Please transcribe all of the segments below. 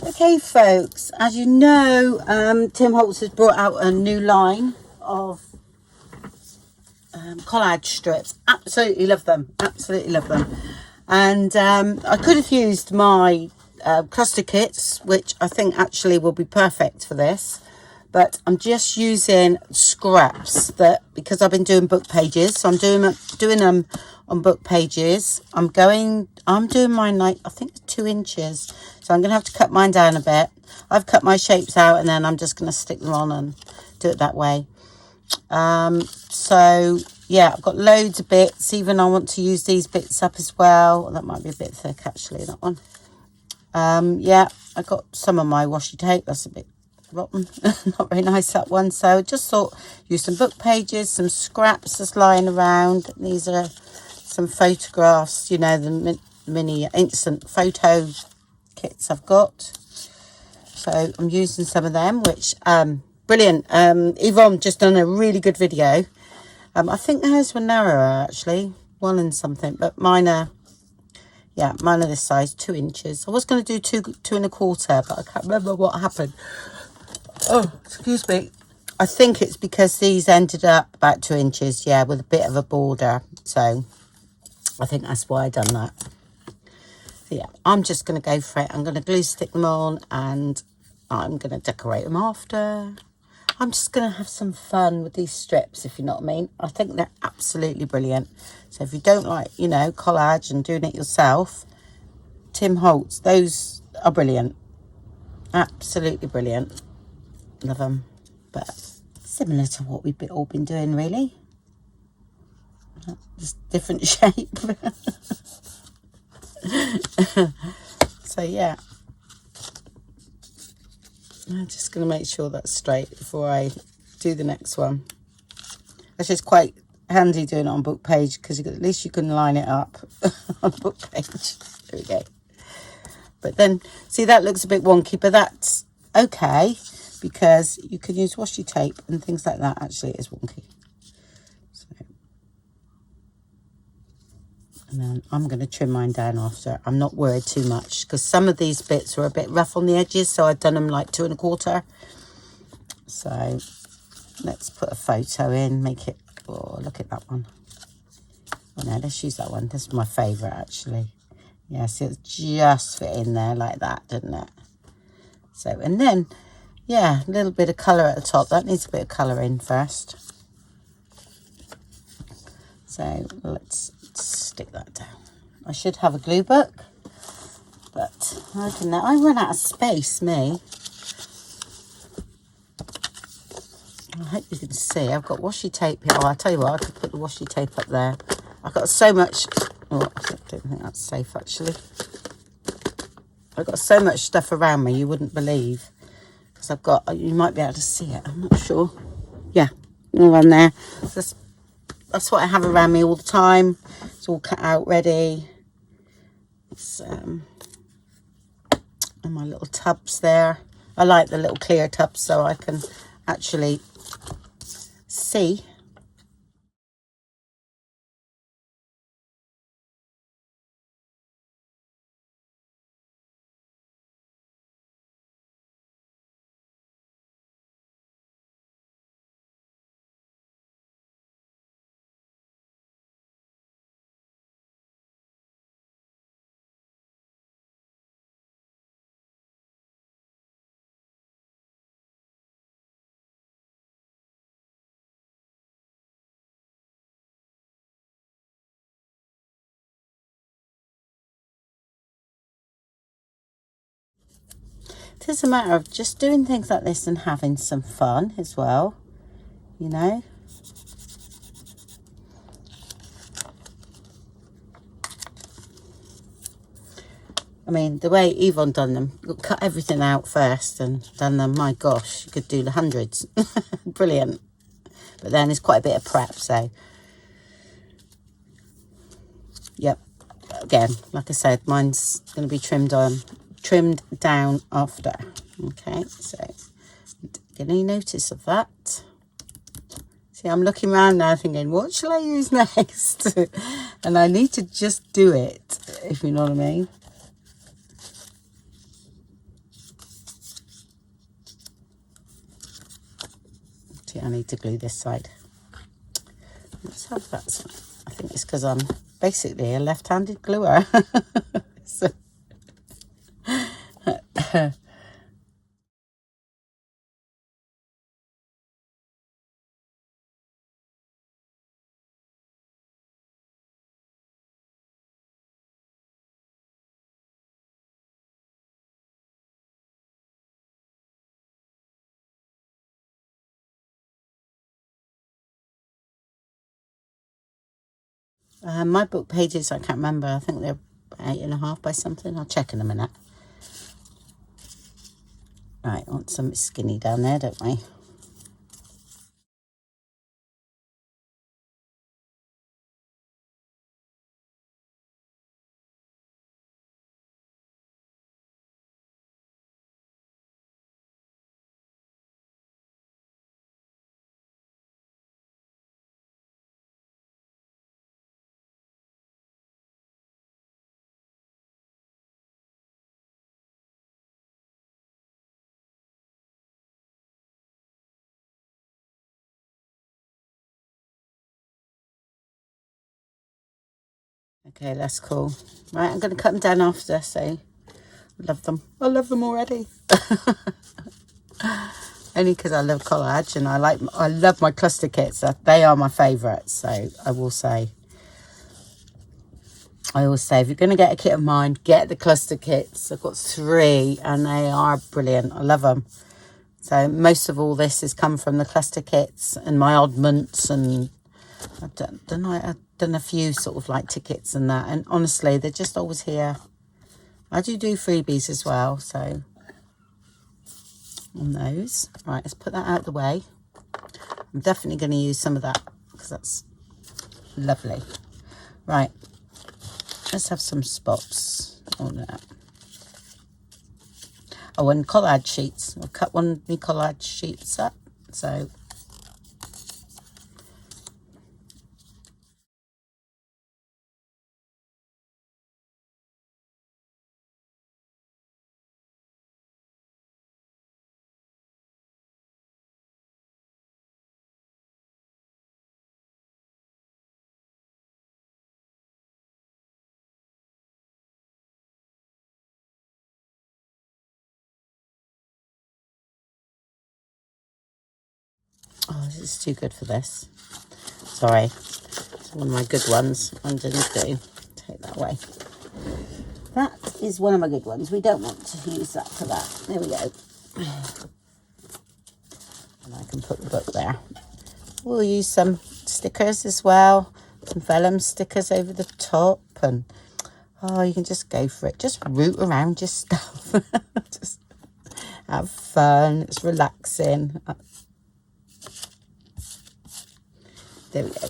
Okay folks, as you know, Tim Holtz has brought out a new line of collage strips. Absolutely love them, absolutely love them. And I could have used my cluster kits, which I think actually will be perfect for this, but I'm just using scraps that, because I've been doing book pages, so I'm doing them on book pages. I'm doing mine like, I think 2 inches, so I'm gonna have to cut mine down a bit. I've cut my shapes out and then I'm just gonna stick them on and do it that way. So yeah, I've got loads of bits. Even I want to use these bits up as well. That might be a bit thick actually, that one. Yeah, I got some of my washi tape. That's a bit rotten. Not very nice, that one. So just thought, use some book pages, some scraps just lying around. These are some photographs, you know, the mini instant photo kits I've got. So I'm using some of them, which brilliant. Yvonne just done a really good video. I think hers were narrower actually, 1 and something, but mine are, yeah, mine are this size, 2 inches. I was going to do 2 1/4, but I can't remember what happened. Oh, excuse me. I think it's because these ended up about 2 inches, yeah, with a bit of a border. So I think that's why I done that. So yeah, I'm just going to go for it. I'm going to glue stick them on and I'm going to decorate them after. I'm just going to have some fun with these strips, if you know what I mean. I think they're absolutely brilliant. So if you don't like, you know, collage and doing it yourself, Tim Holtz, those are brilliant. Absolutely brilliant. Love them. But similar to what we've all been doing, really. Just different shape. So yeah, I'm just going to make sure that's straight before I do the next one. It's just quite handy doing it on book page, because at least you can line it up on book page. There we go. But then, see, that looks a bit wonky, but that's okay, because you can use washi tape and things like that. Actually, it is wonky. So, and then I'm going to trim mine down after. I'm not worried too much, because some of these bits are a bit rough on the edges, so I've done them like 2 1/4. So let's put a photo in, make it, oh, look at that one. Oh no, let's use that one. This is my favourite actually. Yeah, see, it's just fit in there like that, didn't it? So, and then, yeah, a little bit of colour at the top. That needs a bit of colour in first. So let's stick that down. I should have a glue book, but I don't know. I run out of space, me. I hope you can see. I've got washi tape here. Oh, I'll tell you what, I could put the washi tape up there. I've got so much. Oh, I don't think that's safe actually. I've got so much stuff around me you wouldn't believe. Because I've got, you might be able to see it, I'm not sure. Yeah, all on there. That's what I have around me all the time. It's all cut out ready. It's, and my little tubs there. I like the little clear tubs so I can actually see. It is a matter of just doing things like this and having some fun as well, you know. I mean, the way Yvonne done them, cut everything out first and done them, my gosh, you could do the hundreds. Brilliant. But then there's quite a bit of prep, so. Yep. Again, like I said, mine's going to be trimmed down after. Okay, so get any notice of that. See, I'm looking around now thinking, what shall I use next? And I need to just do it, if you know what I mean. think I need to glue this side. Let's have that side. I think it's because I'm basically a left-handed gluer. So, my book pages, I can't remember. I think they're 8.5 by something. I'll check in a minute. Right, want some skinny down there, don't we? Okay, that's cool. Right, I'm going to cut them down after, so I love them. I love them already. Only because I love collage and I love my cluster kits. They are my favourites. So I always say, if you're going to get a kit of mine, get the cluster kits. I've got 3 and they are brilliant. I love them. So most of all this has come from the cluster kits and my oddments, and I've done a few sort of like tickets and that. And honestly, they're just always here. I do freebies as well, so on those. Right, let's put that out of the way. I'm definitely going to use some of that because that's lovely. Right, let's have some spots on that. Oh, and collage sheets. I'll cut one of my collage sheets up. So oh, this is too good for this. Sorry, it's one of my good ones. I didn't do. Take that away. That is one of my good ones. We don't want to use that for that. There we go. And I can put the book there. We'll use some stickers as well. Some vellum stickers over the top. And, oh, you can just go for it. Just root around your stuff. Just have fun. It's relaxing. There we go.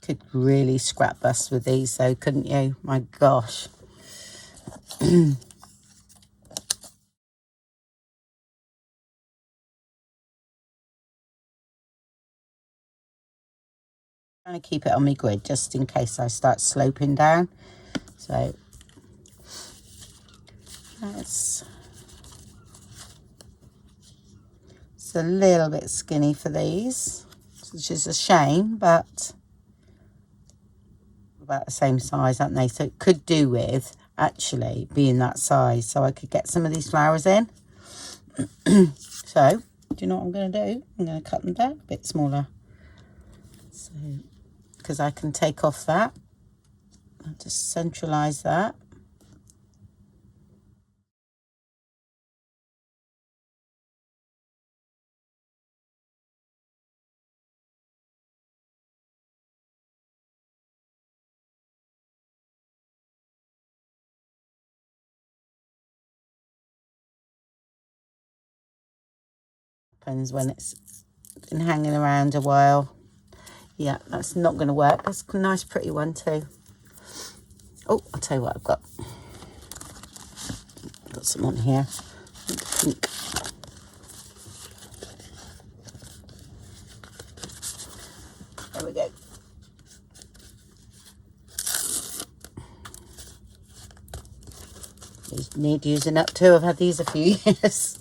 Could really scrap bust with these though, couldn't you? My gosh. Trying to keep it on my grid just in case I start sloping down. So it's a little bit skinny for these, which is a shame, but about the same size, aren't they? So it could do with actually being that size, so I could get some of these flowers in. So do you know what I'm going to do? I'm going to cut them down a bit smaller, so because I can take off that. I'll just centralize that. happens when it's been hanging around a while. Yeah, that's not going to work. That's a nice pretty one too. Oh, I'll tell you what I've got. Got some on here. Pink. There we go. These need using up too. I've had these a few years.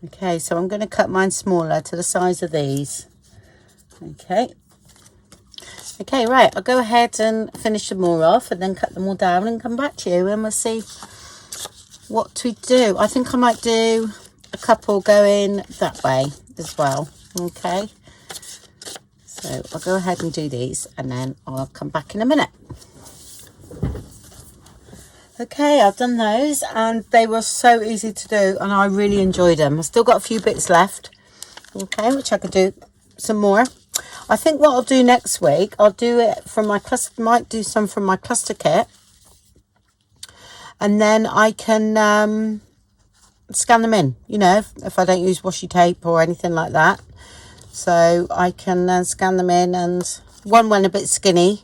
Okay, so I'm going to cut mine smaller to the size of these. Okay. Okay, right. I'll go ahead and finish them all off and then cut them all down and come back to you and we'll see what we do. I think I might do a couple going that way as well. Okay. So I'll go ahead and do these and then I'll come back in a minute. Okay, I've done those and they were so easy to do and I really enjoyed them. I've still got a few bits left, okay, which I could do some more. I think what I'll do next week, I'll do it from my cluster, might do some from my cluster kit. And then I can scan them in, you know, if I don't use washi tape or anything like that. So I can scan them in, and one went a bit skinny.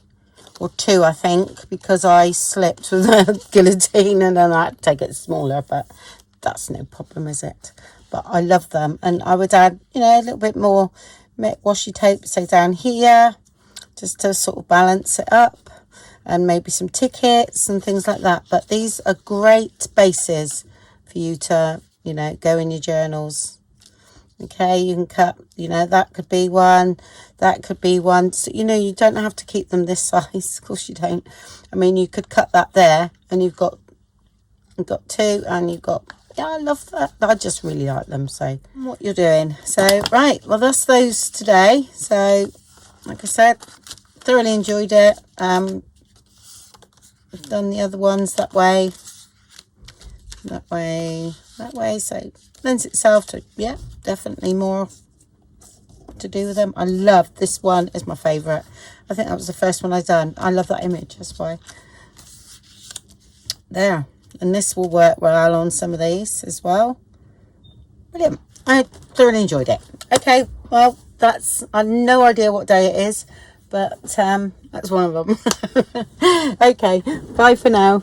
Or two, I think, because I slipped with the guillotine and then I had to take it smaller, but that's no problem, is it? But I love them, and I would add, you know, a little bit more washi tape, say down here, just to sort of balance it up, and maybe some tickets and things like that. But these are great bases for you to, you know, go in your journals. Okay, you can cut, you know, that could be one, that could be one. So, you know, you don't have to keep them this size. Of course you don't. I mean, you could cut that there and you've got two, and you've got, yeah, I love that. I just really like them. So what you're doing. So, right, well, that's those today. So, like I said, thoroughly enjoyed it. I've done the other ones that way. So lends itself to, yeah, definitely more to do with them. I love this one, is my favorite. I think that was the first one I've done. I love that image, that's why. There, and this will work well on some of these as well. Brilliant. I thoroughly enjoyed it. Okay, well, that's, I have no idea what day it is, but that's one of them. Okay, bye for now.